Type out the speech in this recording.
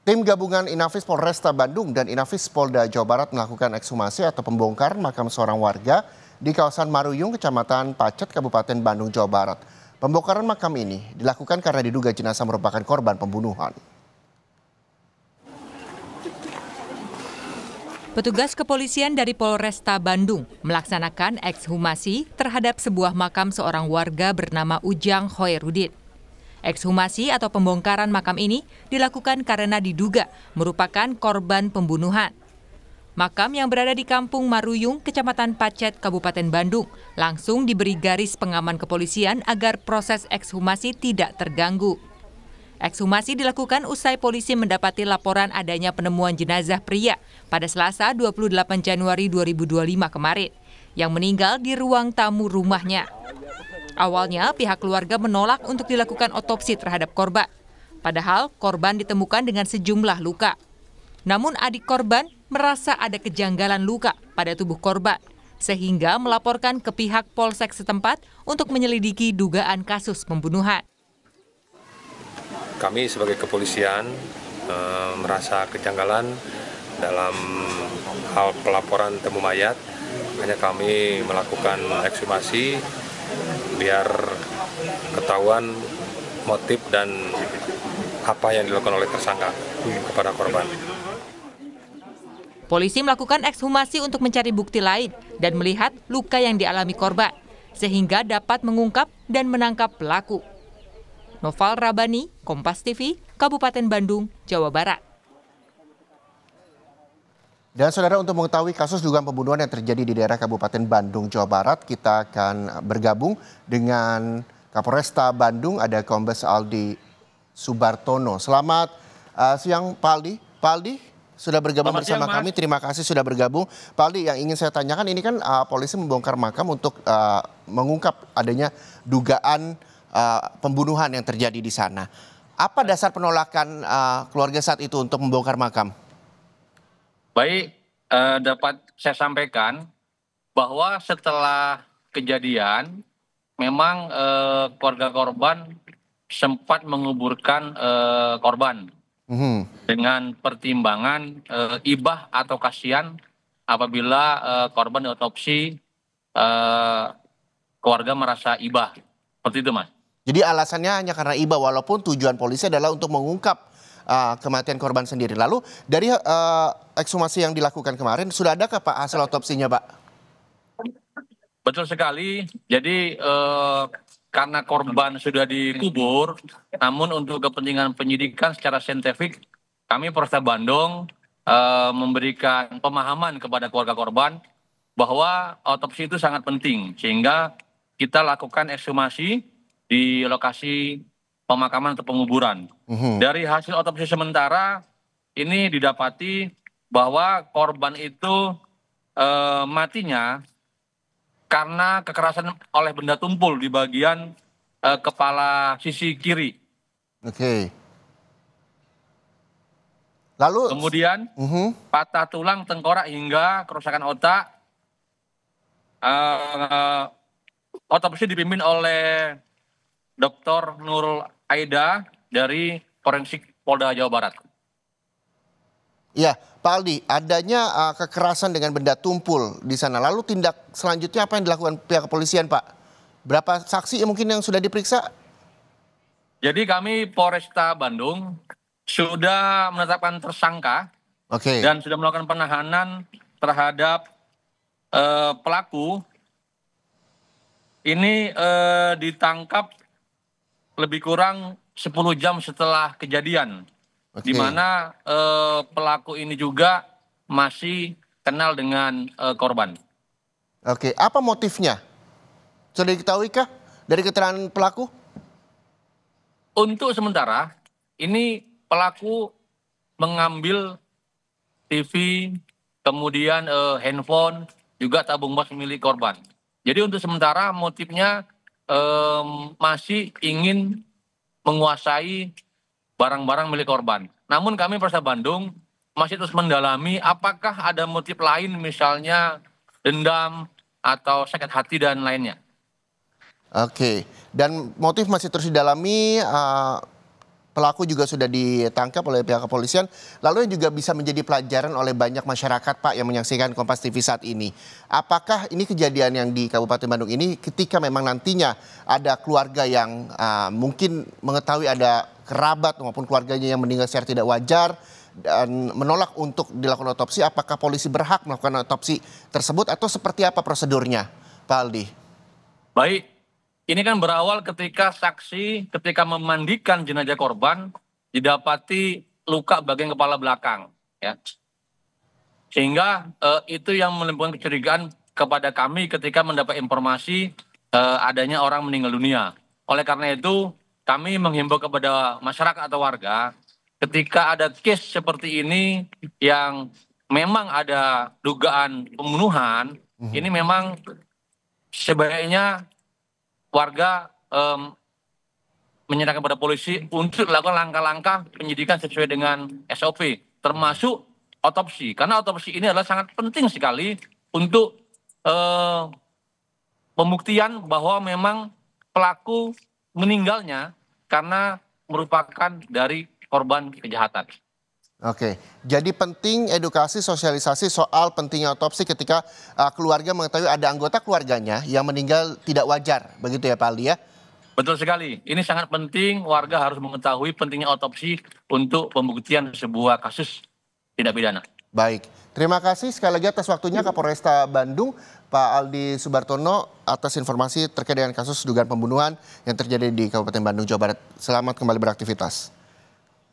Tim gabungan Inafis Polresta Bandung dan Inafis Polda Jawa Barat melakukan ekshumasi atau pembongkaran makam seorang warga di kawasan Maruyung, Kecamatan Pacet, Kabupaten Bandung, Jawa Barat. Pembongkaran makam ini dilakukan karena diduga jenazah merupakan korban pembunuhan. Petugas kepolisian dari Polresta Bandung melaksanakan ekshumasi terhadap sebuah makam seorang warga bernama Ujang Khoirudin. Ekshumasi atau pembongkaran makam ini dilakukan karena diduga merupakan korban pembunuhan. Makam yang berada di Kampung Maruyung, Kecamatan Pacet, Kabupaten Bandung, langsung diberi garis pengaman kepolisian agar proses ekshumasi tidak terganggu. Ekshumasi dilakukan usai polisi mendapati laporan adanya penemuan jenazah pria pada Selasa 28 Januari 2025 kemarin yang meninggal di ruang tamu rumahnya. Awalnya pihak keluarga menolak untuk dilakukan otopsi terhadap korban. Padahal korban ditemukan dengan sejumlah luka. Namun adik korban merasa ada kejanggalan luka pada tubuh korban, sehingga melaporkan ke pihak Polsek setempat untuk menyelidiki dugaan kasus pembunuhan. Kami sebagai kepolisian merasa kejanggalan dalam hal pelaporan temu mayat. Hanya kami melakukan ekshumasi biar ketahuan motif dan apa yang dilakukan oleh tersangka kepada korban. Polisi melakukan ekshumasi untuk mencari bukti lain dan melihat luka yang dialami korban, sehingga dapat mengungkap dan menangkap pelaku. Noval Rabani, Kompas TV, Kabupaten Bandung, Jawa Barat. Dan saudara, untuk mengetahui kasus dugaan pembunuhan yang terjadi di daerah Kabupaten Bandung, Jawa Barat, kita akan bergabung dengan Kapolresta Bandung, ada Kombes Aldi Subartono. Selamat siang Pak Aldi. Pak Aldi sudah bergabung bersama kami, terima kasih sudah bergabung. Pak Aldi, yang ingin saya tanyakan ini kan polisi membongkar makam untuk mengungkap adanya dugaan pembunuhan yang terjadi di sana. Apa dasar penolakan keluarga saat itu untuk membongkar makam? Baik, dapat saya sampaikan bahwa setelah kejadian memang keluarga korban sempat menguburkan korban dengan pertimbangan ibah atau kasihan apabila korban diotopsi, keluarga merasa ibah. Seperti itu, Mas. Jadi alasannya hanya karena ibah, walaupun tujuan polisi adalah untuk mengungkap kematian korban sendiri. Lalu dari ekshumasi yang dilakukan kemarin, sudah adakah Pak hasil otopsinya, Pak? Betul sekali. Jadi karena korban sudah dikubur, namun untuk kepentingan penyidikan secara saintifik, kami Polresta Bandung memberikan pemahaman kepada keluarga korban bahwa otopsi itu sangat penting, sehingga kita lakukan ekshumasi di lokasi pemakaman atau penguburan. Dari hasil otopsi sementara ini didapati bahwa korban itu matinya karena kekerasan oleh benda tumpul di bagian kepala sisi kiri. Oke. Lalu kemudian patah tulang, tengkorak hingga kerusakan otak. Otopsi dipimpin oleh Dr. Nurul Aida dari Forensik Polda Jawa Barat. Ya, Pak Aldi, adanya kekerasan dengan benda tumpul di sana. Lalu tindak selanjutnya apa yang dilakukan pihak kepolisian, Pak? Berapa saksi mungkin yang sudah diperiksa? Jadi kami Polresta Bandung sudah menetapkan tersangka dan sudah melakukan penahanan terhadap pelaku. Ini ditangkap lebih kurang 10 jam setelah kejadian, di mana pelaku ini juga masih kenal dengan korban. Oke, apa motifnya? Sudah diketahui kah dari keterangan pelaku? Untuk sementara, ini pelaku mengambil TV, kemudian handphone, juga tabung gas milik korban. Jadi untuk sementara motifnya masih ingin menguasai barang-barang milik korban. Namun kami Polresta Bandung masih terus mendalami apakah ada motif lain, misalnya dendam atau sakit hati dan lainnya. Oke, dan motif masih terus didalami pelaku juga sudah ditangkap oleh pihak kepolisian, lalu yang juga bisa menjadi pelajaran oleh banyak masyarakat Pak yang menyaksikan Kompas TV saat ini. Apakah ini kejadian yang di Kabupaten Bandung ini ketika memang nantinya ada keluarga yang mungkin mengetahui ada kerabat maupun keluarganya yang meninggal secara tidak wajar dan menolak untuk dilakukan otopsi, apakah polisi berhak melakukan otopsi tersebut atau seperti apa prosedurnya, Pak Aldi? Baik, ini kan berawal ketika saksi ketika memandikan jenazah korban didapati luka bagian kepala belakang, ya. Sehingga itu yang menimbulkan kecurigaan kepada kami ketika mendapat informasi adanya orang meninggal dunia. Oleh karena itu, kami menghimbau kepada masyarakat atau warga ketika ada case seperti ini yang memang ada dugaan pembunuhan, ini memang sebaiknya warga menyerahkan kepada polisi untuk melakukan langkah-langkah penyidikan sesuai dengan SOP, termasuk otopsi. Karena otopsi ini adalah sangat penting sekali untuk pembuktian bahwa memang pelaku meninggalnya karena merupakan dari korban kejahatan. Oke, jadi penting edukasi sosialisasi soal pentingnya otopsi ketika keluarga mengetahui ada anggota keluarganya yang meninggal tidak wajar, begitu ya Pak Aldi ya? Betul sekali, ini sangat penting, warga harus mengetahui pentingnya otopsi untuk pembuktian sebuah kasus tindak pidana. Baik, terima kasih sekali lagi atas waktunya Kapolresta Bandung, Pak Aldi Subartono, atas informasi terkait dengan kasus dugaan pembunuhan yang terjadi di Kabupaten Bandung, Jawa Barat. Selamat kembali beraktivitas.